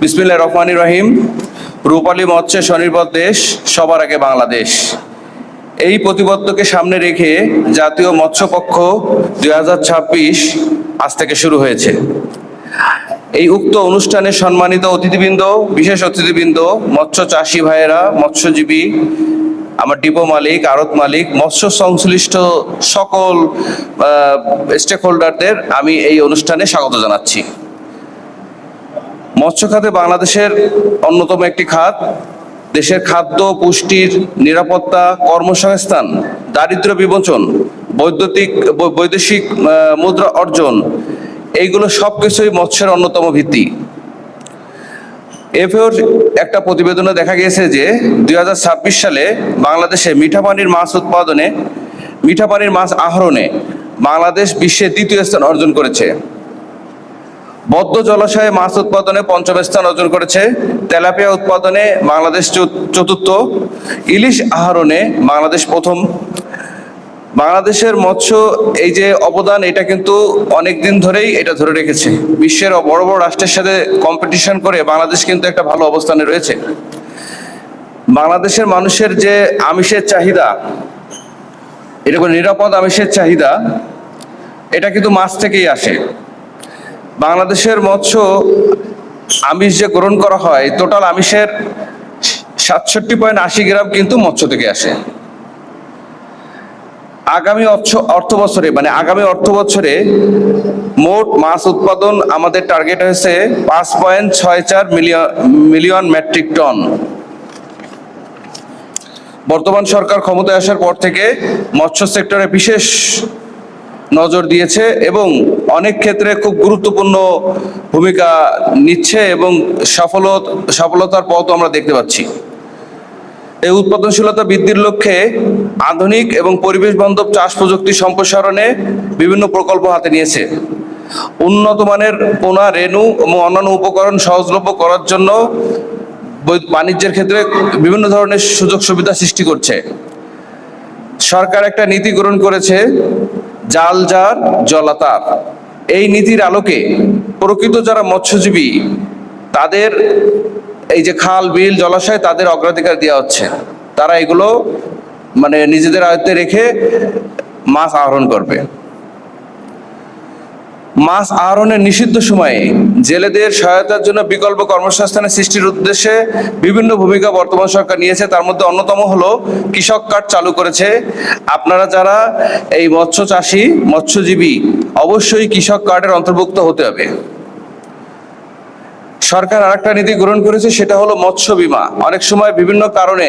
বিসমিল্লাহির রহমানির রহিম। রূপালী মৎস্যে স্বনির্ভর দেশ, সবার আগে বাংলাদেশ, এই প্রতিবদ্ধকে সামনে রেখে জাতীয় মৎস্য পক্ষ 2026 আজ থেকে শুরু হয়েছে। এই উক্ত অনুষ্ঠানে সম্মানিত অতিথিবৃন্দ, বিশেষ অতিথিবৃন্দ, মৎস্য চাষী ভাইয়েরা, মৎস্যজীবী, আমার ডিপো মালিক, আড়ত মালিক, মৎস্য সংশ্লিষ্ট সকল স্টেক হোল্ডারদের আমি এই অনুষ্ঠানে স্বাগত জানাচ্ছি। মৎস্য খাতে বাংলাদেশের অন্যতম একটি খাত। দেশের খাদ্য, পুষ্টির, নিরাপত্তা, কর্মসংস্থান, দারিদ্র্য বিমোচন, বৈদেশিক মুদ্রা অর্জন, এইগুলো সবকিছুই মৎস্যের অন্যতম ভিত্তি। এফএওর একটা প্রতিবেদনে দেখা গিয়েছে যে 2026 সালে বাংলাদেশে মিঠা পানির মাছ উৎপাদনে, মিঠা পানির মাছ আহরণে বাংলাদেশ বিশ্বের দ্বিতীয় স্থান অর্জন করেছে। বদ্ধ জলাশয়ে মাছ উৎপাদনে পঞ্চম স্থান অর্জন করেছে। তেলাপিয়া উৎপাদনে বাংলাদেশ চতুর্থ। ইলিশ আহরণে বাংলাদেশ প্রথম। বাংলাদেশের মৎস্য এই যে অবদান, এটা কিন্তু অনেক দিন ধরেই এটা ধরে রেখেছে। বিশ্বের বড় বড় রাষ্ট্রের সাথে কম্পিটিশন করে বাংলাদেশ কিন্তু একটা ভালো অবস্থানে রয়েছে। বাংলাদেশের মানুষের যে আমিষের চাহিদা, এরকম নিরাপদ আমিষের চাহিদা, এটা কিন্তু মাছ থেকেই আসে। বাংলাদেশের মৎস্য আমিষ যে গ্রহণ করা হয়, টোটাল আমিষের 67.80 গ্রাম কিন্তু মৎস্য থেকে আসে। আগামী অর্থ বছরে মোট মাছ উৎপাদন আমাদের টার্গেট হয়েছে 5.64 মিলিয়ন মেট্রিক টন। বর্তমান সরকার ক্ষমতায় আসার পর থেকে মৎস্য সেক্টরে বিশেষ নজর দিয়েছে এবং অনেক ক্ষেত্রে খুব গুরুত্বপূর্ণ ভূমিকা নিচ্ছে এবং সফলতার পথ আমরা দেখতে পাচ্ছি। এই উৎপাদনশীলতা বৃদ্ধির লক্ষ্যে আধুনিক এবং পরিবেশ বান্ধব চাষ প্রযুক্তি সম্প্রসারণে বিভিন্ন প্রকল্প হাতে নিয়েছে। উন্নত মানের পোনা, রেণু এবং অন্যান্য উপকরণ সহজলভ্য করার জন্য বাণিজ্যের ক্ষেত্রে বিভিন্ন ধরনের সুযোগ সুবিধা সৃষ্টি করছে। সরকার একটা নীতি গ্রহণ করেছে, জাল যার জলা তার। এই নীতির আলোকে প্রকৃত যারা মৎস্যজীবী, তাদের এই যে খাল, বিল, জলাশয়, তাদের অগ্রাধিকার দেওয়া হচ্ছে। তারা এগুলো নিজেদের আয়ত্তে রেখে মাছ আহরণ করবে। মাছ আহরণের নিষিদ্ধ সময়ে জেলেদের সহায়তার জন্য বিকল্প কর্মসংস্থানের সৃষ্টির উদ্দেশ্যে বিভিন্ন ভূমিকা বর্তমান সরকার নিয়েছে। তার মধ্যে অন্যতম হলো কৃষক কার্ড চালু করেছে। আপনারা যারা এই মৎস্য চাষী, মৎস্যজীবী, অবশ্যই কৃষক কার্ডের অন্তর্ভুক্ত হতে হবে। সরকার আরেকটা নীতি গ্রহণ করেছে, সেটা হলো মৎস্য বীমা। অনেক সময় বিভিন্ন কারণে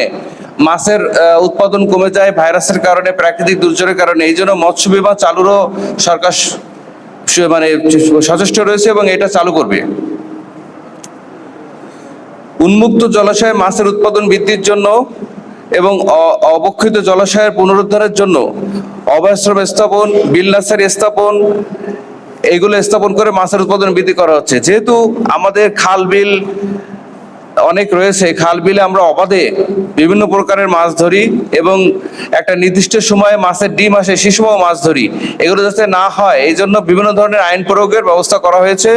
মাছের উৎপাদন কমে যায়, ভাইরাসের কারণে, প্রাকৃতিক দুর্যোগের কারণে। এই জন্য মৎস্য বীমা চালুরও সরকার সচেষ্ট রয়েছে এবং এটা চালু করবে। উন্মুক্ত জলাশয়ে মাছের উৎপাদন বৃদ্ধির জন্য এবং অবক্ষিত জলাশয়ের পুনরুদ্ধারের জন্য অভয়াশ্রম স্থাপন, বিল নার্সারি স্থাপন, এইগুলো স্থাপন করে মাছের উৎপাদন বৃদ্ধি করা হচ্ছে। যেহেতু আমাদের খাল, বিল অনেক রয়েছে, খাল, বিলে আমরা অবাধে বিভিন্ন প্রকারের মাছ ধরি এবং একটা নির্দিষ্ট সময়ে মাছের ডিম আসে, সে সময় মাছ ধরি। এগুলো যাতে না হয়, এই জন্য বিভিন্ন ধরনের আইন প্রয়োগের ব্যবস্থা করা হয়েছে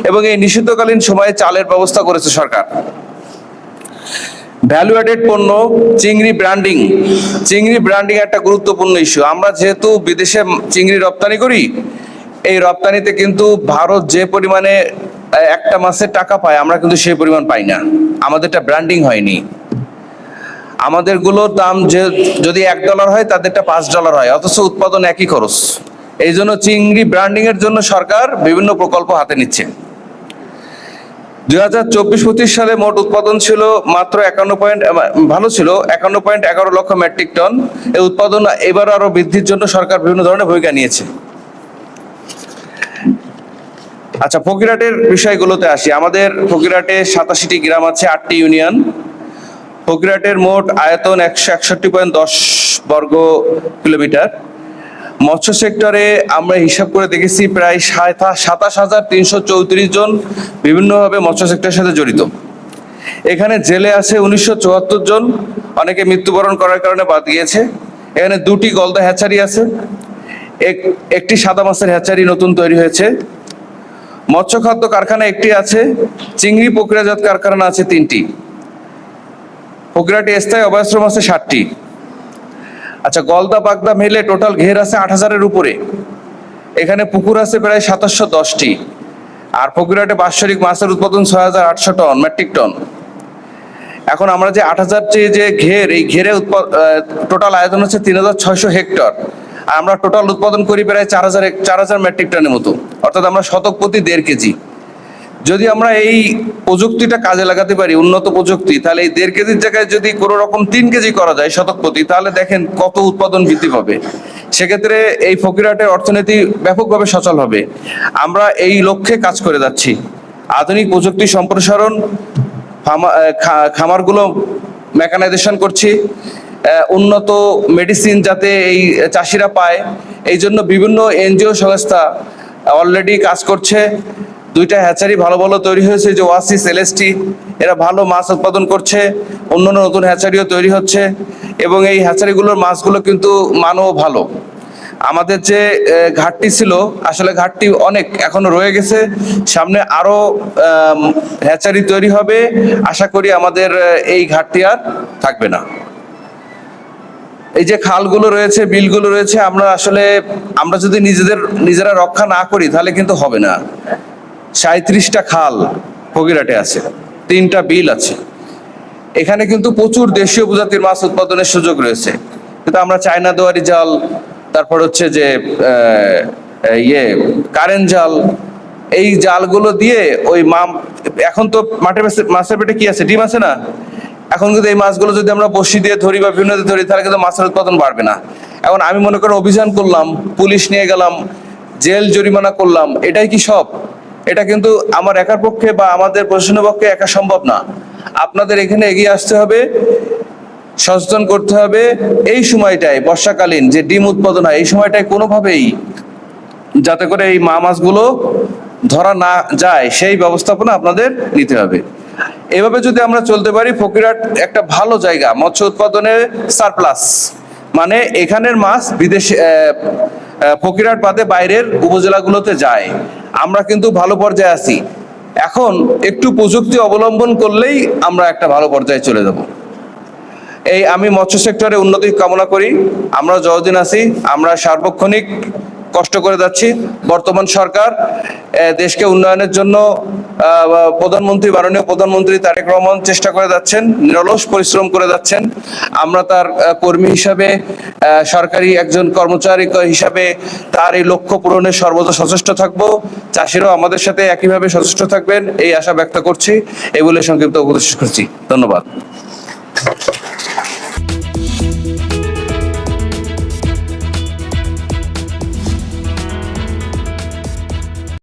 এবং এই নিষিদ্ধকালীন সময়ে চালের ব্যবস্থা করেছে সরকার। ভ্যালু অ্যাডেড পণ্য, চিংড়ি ব্র্যান্ডিং। চিংড়ি ব্র্যান্ডিং একটা গুরুত্বপূর্ণ ইস্যু। আমরা যেহেতু বিদেশে চিংড়ি রপ্তানি করি, এই রপ্তানিতে কিন্তু ভারত যে পরিমাণে একটা মাছের টাকা পায়, আমরা কিন্তু সেই পরিমাণ পাই না। আমাদেরটা ব্র্যান্ডিং হয়নি। আমাদেরগুলোর দাম যদি $1 হয়, তাদেরটা $5 হয়, অথচ উৎপাদন একই খরচ। এই জন্য চিংড়ি ব্র্যান্ডিং এর জন্য সরকার বিভিন্ন প্রকল্প হাতে নিচ্ছে। 2024-25 সালে মোট উৎপাদন ছিল মাত্র 51.11 লক্ষ মেট্রিক টন। এই উৎপাদন এবার আরো বৃদ্ধির জন্য সরকার বিভিন্ন ধরনের ভূমিকা নিয়েছে। আচ্ছা, ফকিরহাটের বিষয়গুলোতে আসি। আমাদের ফকিরহাটে 87টি গ্রাম আছে, 8টি ইউনিয়ন। ফকিরহাটের মোট আয়তন 161.10 বর্গ কিলোমিটার। মৎস্য সেক্টরে আমরা হিসাব করে দেখেছি প্রায় 27,334 জন বিভিন্নভাবে মৎস্য সেক্টরের সাথে জড়িত। এখানে জেলে আছে 1974 জন, অনেকে মৃত্যুবরণ করার কারণে বাদ গিয়েছে। এখানে 2টি গলদা হ্যাচারি আছে, একটি সাদা মাছের হ্যাচারি নতুন তৈরি হয়েছে। মৎস্য খাদ্য কারখানা একটি আছে, চিংড়ি প্রক্রিয়াজাত কারখানা আছে 3টি, প্রক্রিয়াটি স্থায়ী অভয়াশ্রম আছে 7টি। আচ্ছা, গলদা বাগদা মিলে টোটাল ঘের আছে 8,000-এর উপরে। এখানে পুকুর আছে প্রায় 2710টি। আর প্রক্রিয়াতে বাৎসরিক মাছের উৎপাদন 6,800 টন মেট্রিক টন। এখন আমরা যে 8,000টি যে ঘের, এই ঘেরে টোটাল আয়তন হচ্ছে 3,600 হেক্টর। আর আমরা টোটাল উৎপাদন করি প্রায় 4,000 মেট্রিক টনের মতো, অর্থাৎ আমরা শতক প্রতি 1.5 কেজি। যদি আমরা এই প্রযুক্তিটা কাজে লাগাতে পারি, উন্নত প্রযুক্তি, তাহলে এই 1.5 কেজির জায়গায় যদি কোনো রকম 3 কেজি করা যায় শতক প্রতি, তাহলে দেখেন কত উৎপাদন বৃদ্ধি পাবে। সেক্ষেত্রে এই ফকিরহাটের অর্থনীতি ব্যাপকভাবে সচল হবে। আমরা এই লক্ষ্যে কাজ করে যাচ্ছি। আধুনিক প্রযুক্তি সম্প্রসারণ, খামারগুলো মেকানাইজেশন করছি, উন্নত মেডিসিন যাতে এই চাষিরা পায়, এই জন্য বিভিন্ন এনজিও সংস্থা অলরেডি কাজ করছে। 2টা হ্যাচারি ভালো ভালো তৈরি হয়েছে, যে ওয়াসিস, এলএসটি, এরা ভালো মাছ উৎপাদন করছে। অন্যান্য নতুন হ্যাচারিও তৈরি হচ্ছে এবং এই হ্যাচারিগুলোর মাছগুলো কিন্তু মানও ভালো। আমাদের যে ঘাটতি ছিল, আসলে ঘাটতি অনেক এখনো রয়ে গেছে। সামনে আরো হ্যাচারি তৈরি হবে, আশা করি আমাদের এই ঘাটতি আর থাকবে না। এই যে খালগুলো রয়েছে, বিলগুলো রয়েছে, আমরা যদি নিজেরা রক্ষা না করি তাহলে কিন্তু হবে না। 37টা খাল ফকিরহাটে আছে, 3টা বিল আছে। এখানে কিন্তু প্রচুর দেশীয় প্রজাতির মাছ উৎপাদনের সুযোগ রয়েছে। কিন্তু আমরা চায়না দুয়ারি জাল, তারপর হচ্ছে যে কারেন্ট জাল, এই জালগুলো দিয়ে ওই এখন তো মাছের পেটে কি আছে, ডিম আছে না? এখন কিন্তু এই মাছগুলো যদি আমরা বড়শি দিয়ে ধরি বা বিভিন্ন দিয়ে ধরি, তাহলে কিন্তু মাছের উৎপাদন বাড়বে না। এখন আমি মনে করি অভিযান করলাম, পুলিশ নিয়ে গেলাম, জেল জরিমানা করলাম, এটাই কি সব? এটা কিন্তু আমার একার পক্ষে বা আমাদের প্রশাসনের পক্ষে একা সম্ভব না। আপনাদের এখানে এগিয়ে আসতে হবে, সচেতন করতে হবে। এই সময়টায় বর্ষাকালীন যে ডিম উৎপাদন হয়, এই সময়টায় কোনোভাবেই যাতে করে এই মাছগুলো ধরা না যায়, সেই ব্যবস্থাপনা আপনাদের নিতে হবে। এভাবে যদি আমরা চলতে পারি, ফকিরহাট একটা ভালো জায়গা, মৎস্য উৎপাদনের সারপ্লাস, মানে এখানের মাছ বিদেশে, ফকিরহাট বাদে বাইরের উপজেলাগুলোতে যায়। আমরা কিন্তু ভালো পর্যায়ে আছি। এখন একটু প্রযুক্তি অবলম্বন করলেই আমরা একটা ভালো পর্যায়ে চলে যাব। আমি মৎস্য সেক্টরে উন্নতি কামনা করি। আমরা যতদিন আছি, আমরা সার্বক্ষণিক কষ্ট করে যাচ্ছি। বর্তমান সরকার দেশকে উন্নয়নের জন্য মাননীয় প্রধানমন্ত্রী তারেক রহমান চেষ্টা করে যাচ্ছেন, নিরলস পরিশ্রম করে যাচ্ছেন। আমরা তার কর্মী হিসাবে, সরকারি একজন কর্মচারী হিসাবে তার এই লক্ষ্য পূরণে সর্বদা সচেষ্ট থাকব। চাষিরাও আমাদের সাথে একইভাবে সচেষ্ট থাকবেন, এই আশা ব্যক্ত করছি। এই বলে সংক্ষিপ্ত উপদেশ করছি। ধন্যবাদ।